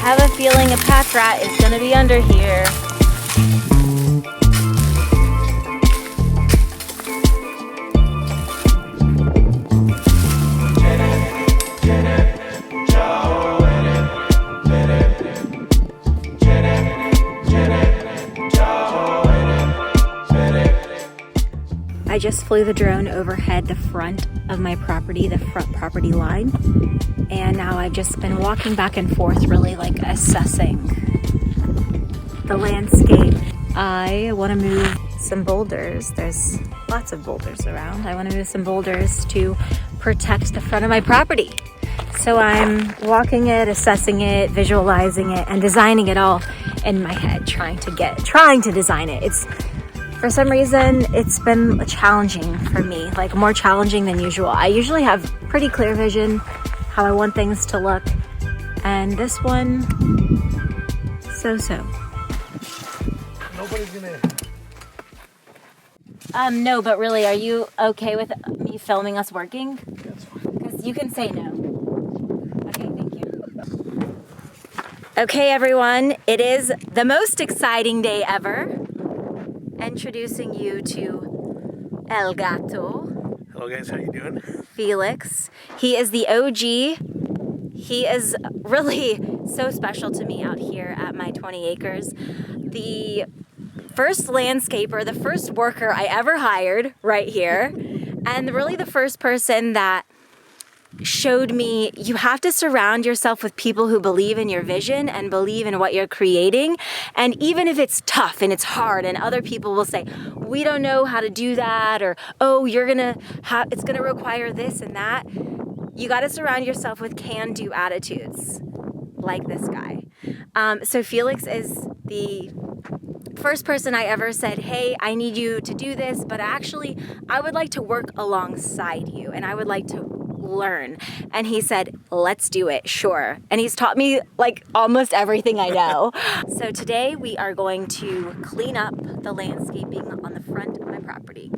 have a feeling a pack rat is gonna be under here. I just flew the drone overhead the front of my property, the front property line. And now I've just been walking back and forth, really like assessing the landscape. I want to move some boulders. There's lots of boulders around. I want to move some boulders to protect the front of my property. So I'm walking it, assessing it, visualizing it, and designing it all in my head, trying to design it. For some reason, it's been challenging for me, like more challenging than usual. I usually have pretty clear vision, how I want things to look. And this one, so-so. Nobody's gonna... No, but really, are you okay with me filming us working? That's fine. Because you can say no. Okay, thank you. Okay, everyone, it is the most exciting day ever. Introducing you to El Gato. Hello guys, how you doing? Felix. He is the OG. He is really so special to me out here at my 20 acres. The first landscaper, the first worker I ever hired right here, and really the first person that showed me you have to surround yourself with people who believe in your vision and believe in what you're creating. And even if it's tough and it's hard and other people will say, we don't know how to do that, or, oh, it's gonna require this and that. You gotta surround yourself with can-do attitudes like this guy. So Felix is the first person I ever said, hey, I need you to do this, but actually I would like to work alongside you and I would like to learn. And he said, let's do it, sure. And he's taught me like almost everything I know. So today we are going to clean up the landscaping on the front of my property.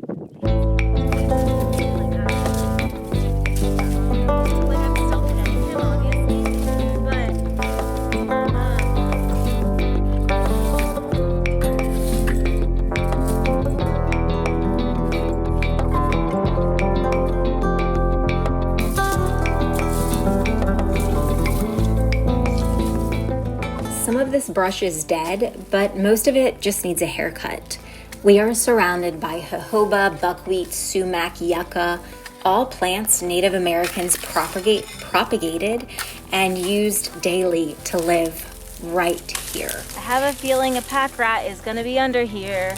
Some of this brush is dead, but most of it just needs a haircut. We are surrounded by jojoba, buckwheat, sumac, yucca, all plants Native Americans propagated and used daily to live right here. I have a feeling a pack rat is gonna be under here.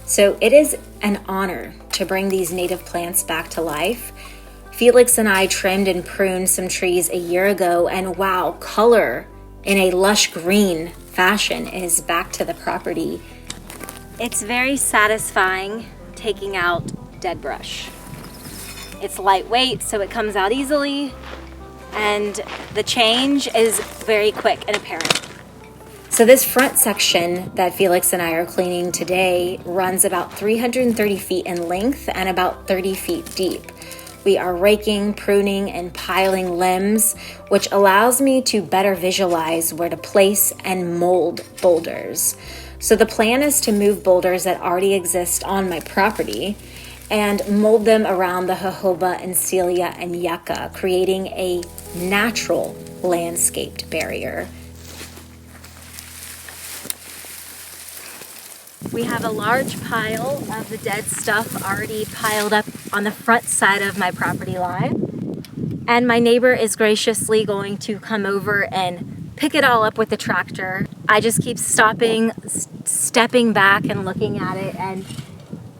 So it is an honor to bring these native plants back to life. Felix and I trimmed and pruned some trees a year ago, and wow, color in a lush green fashion is back to the property. It's very satisfying taking out dead brush. It's lightweight, so it comes out easily, and the change is very quick and apparent. So this front section that Felix and I are cleaning today runs about 330 feet in length and about 30 feet deep. We are raking, pruning, and piling limbs, which allows me to better visualize where to place and mold boulders. So the plan is to move boulders that already exist on my property and mold them around the jojoba, encelia, and yucca, creating a natural landscaped barrier. We have a large pile of the dead stuff already piled up on the front side of my property line. And my neighbor is graciously going to come over and pick it all up with the tractor. I just keep stopping, stepping back and looking at it, and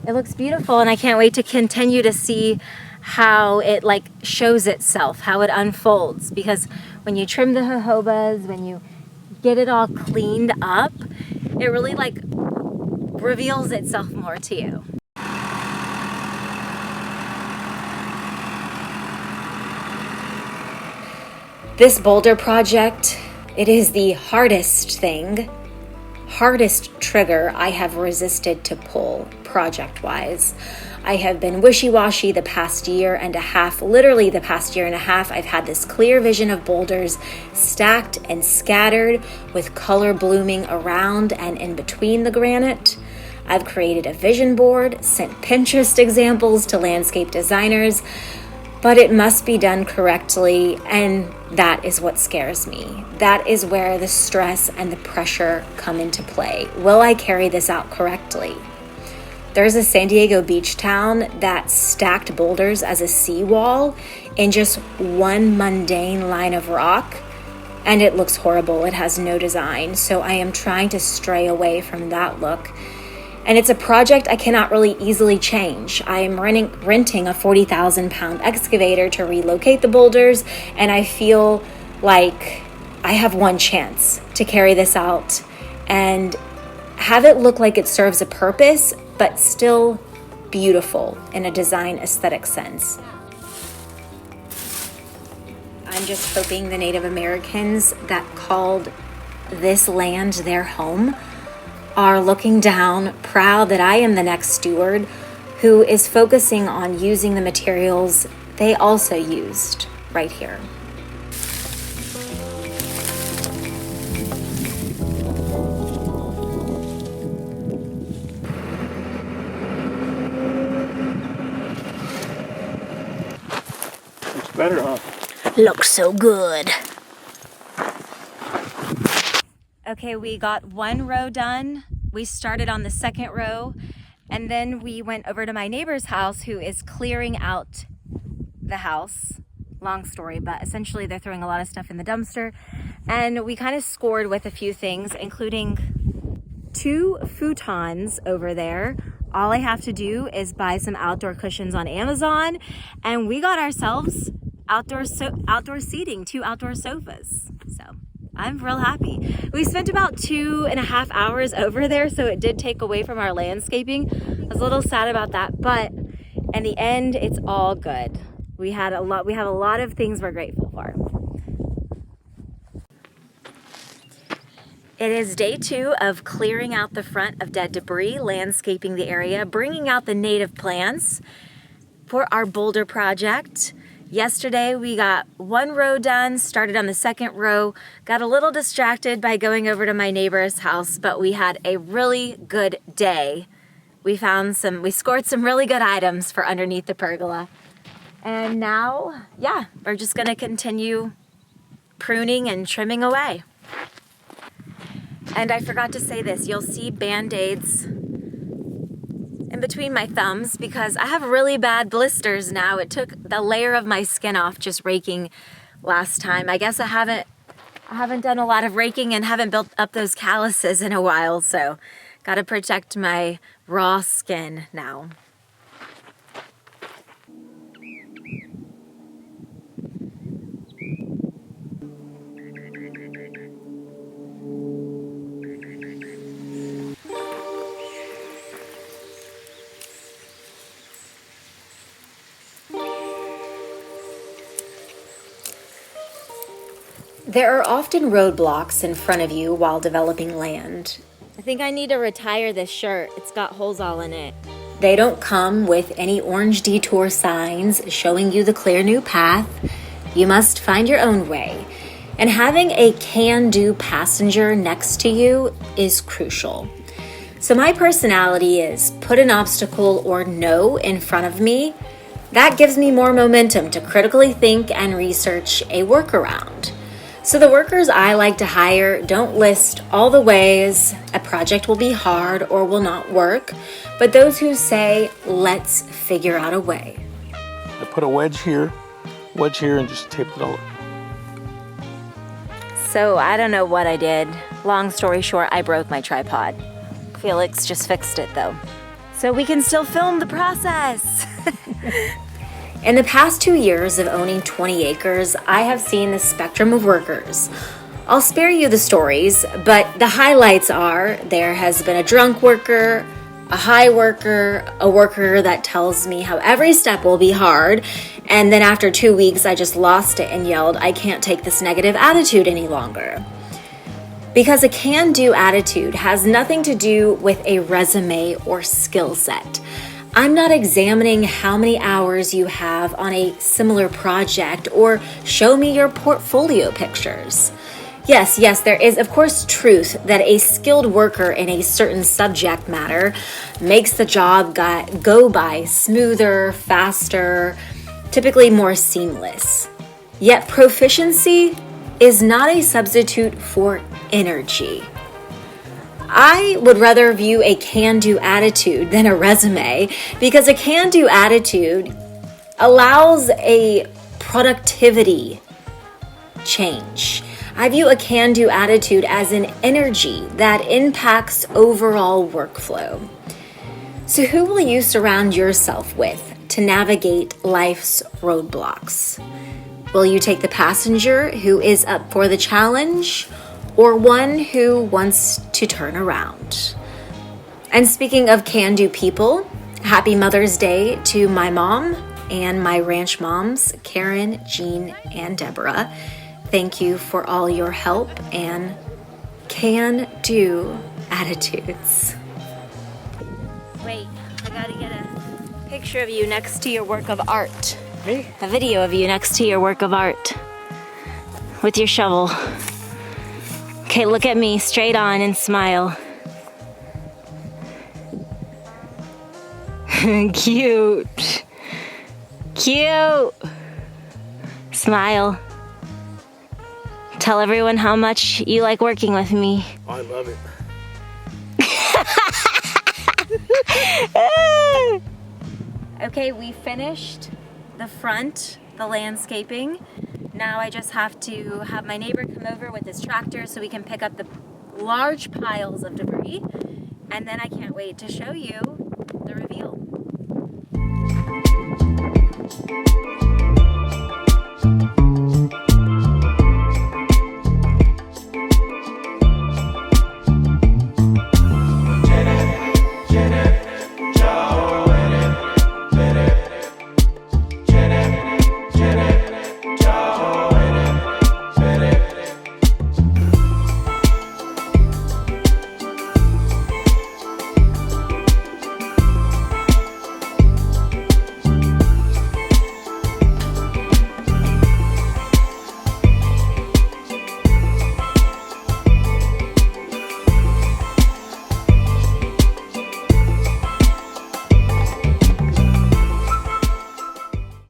it looks beautiful, and I can't wait to continue to see how it like shows itself, how it unfolds, because when you trim the jojobas, when you get it all cleaned up, it really like reveals itself more to you. This boulder project, it is the hardest trigger I have resisted to pull project-wise. I have been wishy-washy the past year and a half. Literally the past year and a half, I've had this clear vision of boulders stacked and scattered with color blooming around and in between the granite. I've created a vision board, sent Pinterest examples to landscape designers, but it must be done correctly, and that is what scares me. That is where the stress and the pressure come into play. Will I carry this out correctly? There's a San Diego beach town that stacked boulders as a seawall in just one mundane line of rock, and it looks horrible. It has no design, so I am trying to stray away from that look. And it's a project I cannot really easily change. I am renting a 40,000 pound excavator to relocate the boulders, and I feel like I have one chance to carry this out and have it look like it serves a purpose, but still beautiful in a design aesthetic sense. I'm just hoping the Native Americans that called this land their home are looking down, proud that I am the next steward who is focusing on using the materials they also used right here. Looks better, huh? Looks so good. Okay, we got one row done. We started on the second row, and then we went over to my neighbor's house who is clearing out the house. Long story, but essentially they're throwing a lot of stuff in the dumpster. And we kind of scored with a few things, including 2 futons over there. All I have to do is buy some outdoor cushions on Amazon, and we got ourselves outdoor seating, 2 outdoor sofas. So I'm real happy. We spent about 2.5 hours over there, so it did take away from our landscaping. I was a little sad about that, but in the end, it's all good. We have a lot of things we're grateful for. It is day 2 of clearing out the front of dead debris, landscaping the area, bringing out the native plants for our boulder project. Yesterday we got 1 row done, started on the second row, got a little distracted by going over to my neighbor's house, but we had a really good day. We scored some really good items for underneath the pergola. And now, yeah, we're just gonna continue pruning and trimming away. And I forgot to say this, you'll see Band-Aids in between my thumbs because I have really bad blisters now. It took the layer of my skin off just raking last time. I guess I haven't done a lot of raking and haven't built up those calluses in a while, so gotta protect my raw skin now. There are often roadblocks in front of you while developing land. I think I need to retire this shirt. It's got holes all in it. They don't come with any orange detour signs showing you the clear new path. You must find your own way. And having a can-do passenger next to you is crucial. So my personality is put an obstacle or no in front of me. That gives me more momentum to critically think and research a workaround. So the workers I like to hire don't list all the ways a project will be hard or will not work, but those who say, let's figure out a way. I put a wedge here, and just tape it all up. So I don't know what I did. Long story short, I broke my tripod. Felix just fixed it though. So we can still film the process. In the past 2 years of owning 20 acres, I have seen the spectrum of workers. I'll spare you the stories, but the highlights are there has been a drunk worker, a high worker, a worker that tells me how every step will be hard, and then after 2 weeks I just lost it and yelled, I can't take this negative attitude any longer. Because a can-do attitude has nothing to do with a resume or skill set. I'm not examining how many hours you have on a similar project or show me your portfolio pictures. Yes, there is, of course, truth that a skilled worker in a certain subject matter makes the job go by smoother, faster, typically more seamless. Yet proficiency is not a substitute for energy. I would rather view a can-do attitude than a resume, because a can-do attitude allows a productivity change. I view a can-do attitude as an energy that impacts overall workflow. So who will you surround yourself with to navigate life's roadblocks? Will you take the passenger who is up for the challenge, or one who wants to turn around? And speaking of can-do people, happy Mother's Day to my mom and my ranch moms, Karen, Jean, and Deborah. Thank you for all your help and can-do attitudes. Wait, I gotta get a picture of you next to your work of art. Me? A video of you next to your work of art with your shovel. Okay, look at me straight on and smile. Cute. Cute. Smile. Tell everyone how much you like working with me. I love it. Okay, we finished the front, the landscaping. Now I just have to have my neighbor come over with his tractor so we can pick up the large piles of debris. And then I can't wait to show you the reveal.